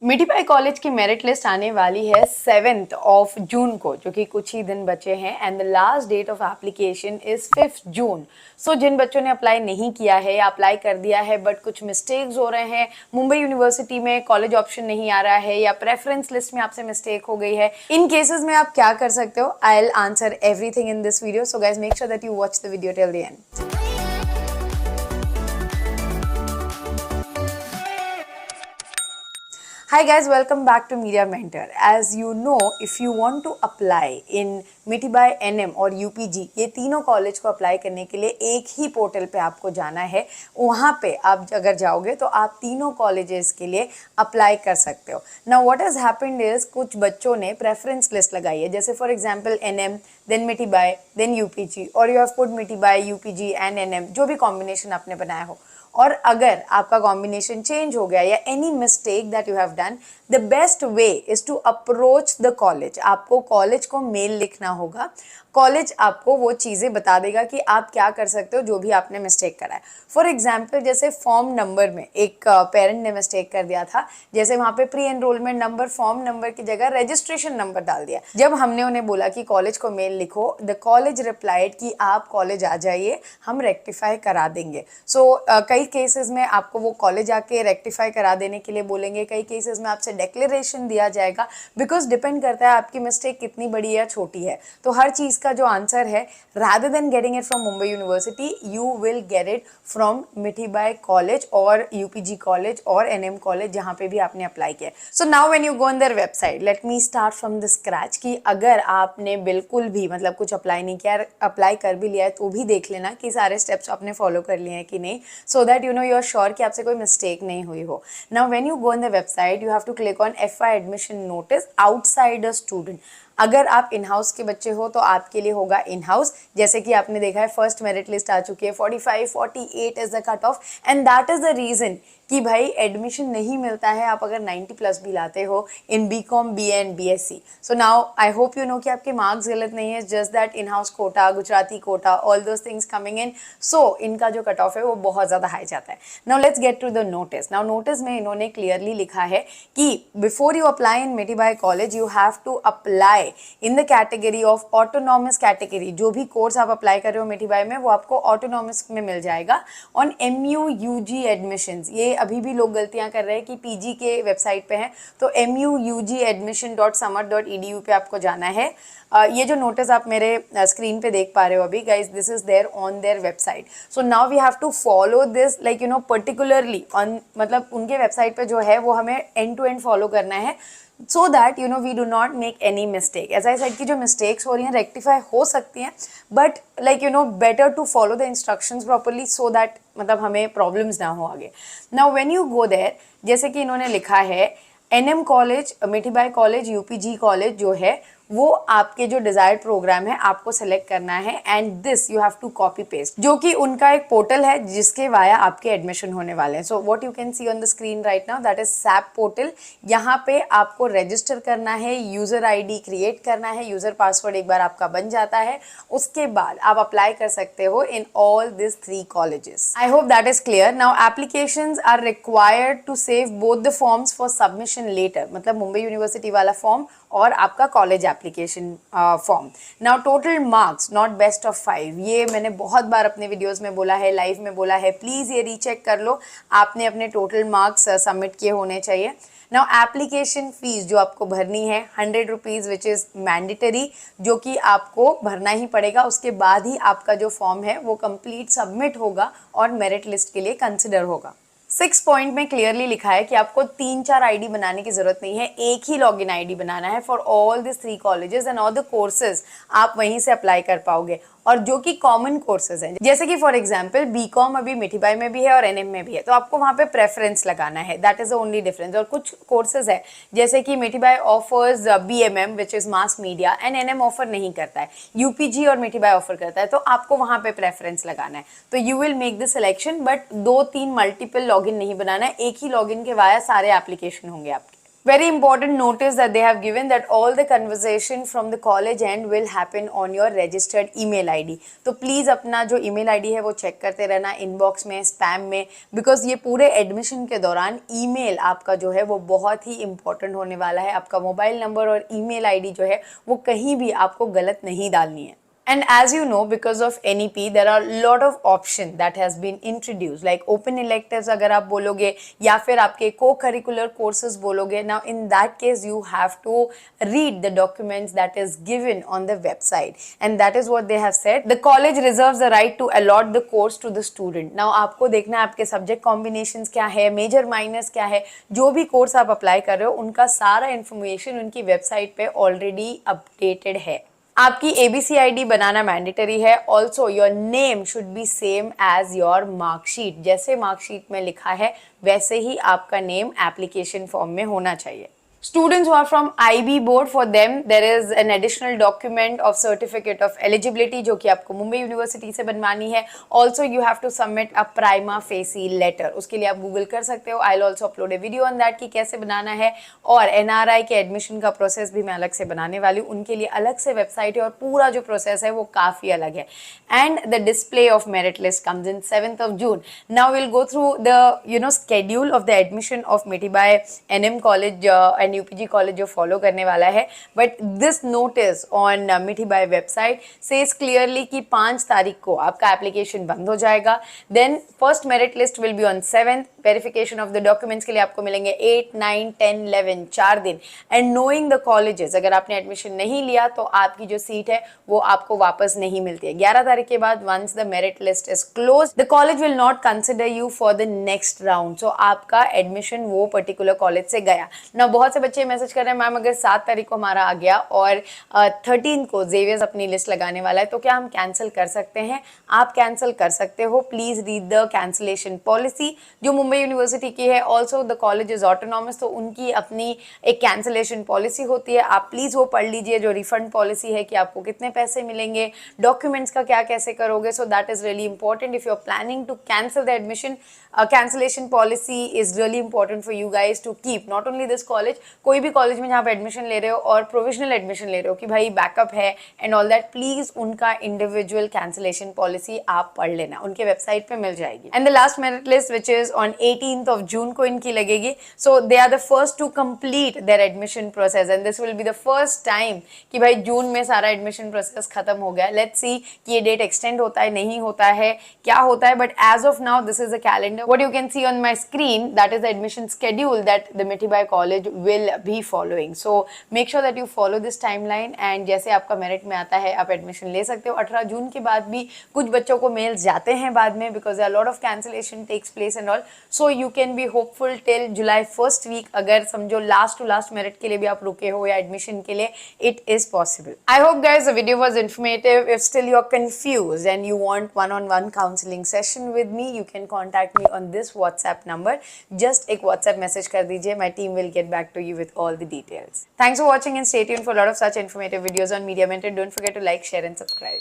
Mithibai college की merit list आने वाली है 7th ऑफ जून को, जो कि कुछ ही दिन बचे हैं and the last date of application is 5th June. So जिन बच्चों ने अप्लाई नहीं किया है या अप्लाई कर दिया है बट कुछ मिस्टेक्स हो रहे हैं, मुंबई यूनिवर्सिटी में कॉलेज ऑप्शन नहीं आ रहा है या प्रेफरेंस लिस्ट में आपसे मिस्टेक हो गई है, इन केसेस में आप क्या कर सकते हो? I will answer everything in this video, so guys make sure that you watch the video till the end. Hi guys, welcome back to Media Mentor. As you know, if you want to apply in Mithibai NM और UPG, ये तीनों college को apply करने के लिए एक ही portal पे आपको जाना है। वहाँ पे आप अगर जाओगे तो आप तीनों कॉलेजेस के लिए अप्लाई कर सकते हो। Now what has happened is कुछ बच्चों ने प्रेफरेंस लिस्ट लगाई है, जैसे for example NM, then Mithibai, then UPG, और you have put Mithibai, UPG and NM, जो भी कॉम्बिनेशन आपने बनाया हो। और अगर आपका कॉम्बिनेशन चेंज हो गया या any mistake that you have done, the best way is to approach the college. आपको कॉलेज को मेल लिखना होगा, कॉलेज आपको वो चीज़ें बता देगा कि आप क्या कर सकते हो जो भी आपने मिस्टेक करा है। फॉर एग्जाम्पल जैसे फॉर्म नंबर में एक पेरेंट ने मिस्टेक कर दिया था, जैसे वहाँ पे pre enrolment number form number की जगह रजिस्ट्रेशन नंबर डाल दिया। जब हमने उन्हें बोला कि कॉलेज को मेल लिखो, द कॉलेज रिप्लाइड कि आप कॉलेज आ जाइए, हम रेक्टिफाई करा देंगे। सो कई केसेस में आपको वो कॉलेज आके रेक्टिफाई करा देने के लिए बोलेंगे, कई केसेस में आपसे डिक्लेरेशन दिया जाएगा, बिकॉज डिपेंड करता है आपकी मिस्टेक कितनी बड़ी या छोटी है। तो हर चीज़ का जो आंसर है, rather than getting it from Mumbai university, you will get it from Mithibai college और UPG कॉलेज और NM कॉलेज, जहाँ पे भी आपने अप्लाई किया। So now when you go on their website, let me start from the scratch, कि अगर आपने बिल्कुल भी मतलब कुछ अप्लाई नहीं किया, अप्लाई कर भी लिया है, तो भी देख लेना कि सारे स्टेप्स आपने फॉलो कर लिए हैं कि नहीं, so that you know you are sure कि आपसे कोई मिस्टेक नहीं हुई हो। Now when you go on the website, you have to click on FY admission notice outside a student. अगर आप इन हाउस के बच्चे हो तो आपके लिए होगा इन हाउस। जैसे कि आपने देखा है फर्स्ट मेरिट लिस्ट आ चुकी है, 45 48 is the cut off, and that is the reason कि भाई एडमिशन नहीं मिलता है आप अगर 90+ भी लाते हो in BCom, BA and BSc। So now I hope you know कि आपके मार्क्स गलत नहीं है, just that in house quota, Gujarati quota, all those things coming in, so इनका जो कट ऑफ है वो बहुत ज़्यादा हाई जाता है। Now let's get to the notice. Now notice में इन्होंने क्लियरली लिखा है कि before you apply in Mithibai college, you have to apply in the category of autonomous category. जो भी कोर्स आप अप्लाई कर रहे हो मिठीबाई में, वो आपको ऑटोनॉमस में मिल जाएगा ऑन MU UG एडमिशंस। ये अभी भी लोग गलतियां कर रहे हैं कि PG के वेबसाइट पे हैं, तो muugadmission.samar.edu पे आपको जाना है। ये जो नोटिस आप मेरे स्क्रीन पे देख पा रहे हो अभी, guys, this is there on their website. So now we have to follow this like you know particularly on, मतलब उनके वेबसाइट पे जो है वो हमें एंड टू एंड फॉलो करना है, so that you know we do not make any mistake. As I said कि जो mistakes हो रही हैं rectify हो सकती हैं, but like you know better to follow the instructions properly so that मतलब हमें problems ना हो आगे। Now when you go there, जैसे कि इन्होंने लिखा है NM college, Mithibai college, UPG college जो है वो आपके जो डिजायर्ड प्रोग्राम है आपको सेलेक्ट करना है, and this you have to copy paste, जो कि उनका एक पोर्टल है जिसके वाया आपके एडमिशन होने वाले हैं। So what you can see on the screen right now, that is SAP portal. यहाँ पे आपको रजिस्टर करना है, यूजर ID क्रिएट करना है, यूजर पासवर्ड एक बार आपका बन जाता है, उसके बाद आप अप्लाई कर सकते हो in all this 3 colleges. I hope that is clear. Now applications are required to save both the forms for submission letter, मतलब मुंबई यूनिवर्सिटी वाला फॉर्म और आपका college application form. Now total marks not best of 5, ये मैंने बहुत बार अपने videos में बोला है, लाइव में बोला है, प्लीज़ ये रीचेक कर लो, आपने अपने टोटल मार्क्स सबमिट किए होने चाहिए। नाउ एप्लीकेशन फीस जो आपको भरनी है 100 रुपीज़ विच इज़ मैंडेटरी, जो कि आपको भरना ही पड़ेगा, उसके बाद ही आपका जो फॉर्म है वो कंप्लीट सबमिट होगा और मेरिट लिस्ट के लिए कंसिडर होगा। 6 पॉइंट में क्लियरली लिखा है कि आपको 3-4 ID बनाने की जरूरत नहीं है, एक ही लॉगिन ID बनाना है for all this 3 colleges and all the courses आप वहीं से अप्लाई कर पाओगे, और जो कि कॉमन कोर्सेज हैं, जैसे कि फॉर एग्जांपल BCom अभी मिठीबाई में भी है और NM में भी है, तो आपको वहाँ पे प्रेफरेंस लगाना है, that is the only difference. और कुछ कोर्सेज है जैसे कि Mithibai offers BMM which is mass media and NM offer नहीं करता है, UPG और मिठीबाई ऑफर करता है, तो आपको वहाँ पे प्रेफरेंस लगाना है। तो you will make the selection, but 2-3 multiple login नहीं बनाना है, एक ही लॉगिन के वाया सारे एप्लीकेशन होंगे आपके। Very important notice that they have given that all the conversation from the college end will happen on your registered email ID. तो please अपना जो email ID है वो चेक करते रहना इनबॉक्स में, स्पैम में, बिकॉज ये पूरे एडमिशन के दौरान ईमेल आपका जो है वो बहुत ही इंपॉर्टेंट होने वाला है। आपका मोबाइल नंबर और ईमेल आईडी जो है वो कहीं भी आपको गलत नहीं डालनी है। And as you know, because of NEP, there are a lot of options that has been introduced, like open electives अगर आप बोलोगे या फिर आपके co-curricular courses बोलोगे. Now in that case, you have to read the documents that is given on the website, and that is what they have said. The college reserves the right to allot the course to the student. Now आपको देखना है आपके subject combinations क्या है, major minors क्या है, जो भी course आप apply कर रहे हो उनका सारा information उनकी website पे already updated है। आपकी ABCID बनाना मैंडेटरी है। Also your name should be same as your marksheet. जैसे मार्कशीट में लिखा है वैसे ही आपका नेम एप्लीकेशन फॉर्म में होना चाहिए। Students who are from IB board, for them there is an additional document of certificate of eligibility जो कि आपको मुंबई यूनिवर्सिटी से बनवानी है। Also you have to submit a prima facie letter, उसके लिए आप गूगल कर सकते हो। I'll also upload a video on that कि कैसे बनाना है, और NRI के एडमिशन का प्रोसेस भी मैं अलग से बनाने वाली हूँ, उनके लिए अलग से वेबसाइट है और पूरा जो प्रोसेस है वो काफ़ी अलग है। And the display of merit list comes in 7th of June. Now we'll go through the schedule of the admission of Mitibai NM College and UPG college जो फॉलो करने वाला है। But this notice on Mithibai website says clearly कि 5 तारीख को आपका application बंद हो जाएगा। Then first merit list will be on 7th। Verification of the documents के लिए आपको मिलेंगे 8, 9, 10, 11 4 दिन। एंड नोइंग द कॉलेजेस, अगर आपने एडमिशन नहीं लिया तो आपकी जो सीट है वो आपको वापस नहीं मिलती है। 11 तारीख के बाद once the merit list is close, the college will not consider you for the next round. So आपका एडमिशन वो पर्टिकुलर कॉलेज से गया ना। बहुत से बच्चे मैसेज कर रहे हैं मैम अगर 7 तारीख को हमारा आ गया और 13 को जेवियर्स अपनी लिस्ट लगाने वाला है तो क्या हम कैंसिल कर सकते हैं? आप कैंसिल कर सकते हो। Please read the cancellation policy जो मुंबई यूनिवर्सिटी की है। Also the college is autonomous, तो उनकी अपनी एक कैंसिलेशन पॉलिसी होती है, आप प्लीज वो पढ़ लीजिए। जो रिफंड पॉलिसी है कि आपको कितने पैसे मिलेंगे, डॉक्यूमेंट्स का क्या कैसे करोगे। So that is really important if you are planning to cancel the admission. Cancellation policy is really important for you guys to keep. Not only this college, कोई भी कॉलेज में जहाँ पे एडमिशन ले रहे हो और प्रोविजनल एडमिशन ले रहे हो कि भाई बैकअप है एंड ऑल दैट, प्लीज उनका इंडिविजुअल कैंसिलेशन पॉलिसी आप पढ़ लेना, उनके वेबसाइट पे मिल जाएगी। And the last merit list which is on 18th of June को इनकी लगेगी। So they are the first to complete their admission process and this will be the first time कि भाई जून में सारा एडमिशन प्रोसेस खत्म हो गया। लेट्स सी कि ये डेट एक्सटेंड होता है नहीं होता है क्या होता है, but as of now this is the calendar what you can see on my screen, that is the admission schedule that the Mithibai college will be following. So make sure that you follow this timeline and जैसे आपका merit में आता है आप admission ले सकते हो। 18 जून के बाद भी कुछ बच्चों को मेल्स जाते हैं बाद में because a lot of cancellation takes place and all. So you can be hopeful till July first week. अगर समझो लास्ट टू लास्ट मेरिट के लिए भी आप रुके हो या एडमिशन के लिए, it is possible. I hope guys the video was informative. If still you are confused and you want one-on-one counseling session with me, you can contact me on this WhatsApp number. Just एक WhatsApp message कर दीजिए, my team will get back to you with all the details. Thanks for watching and stay tuned for a lot of such informative videos on Media Mentor. Don't forget to like, share and subscribe.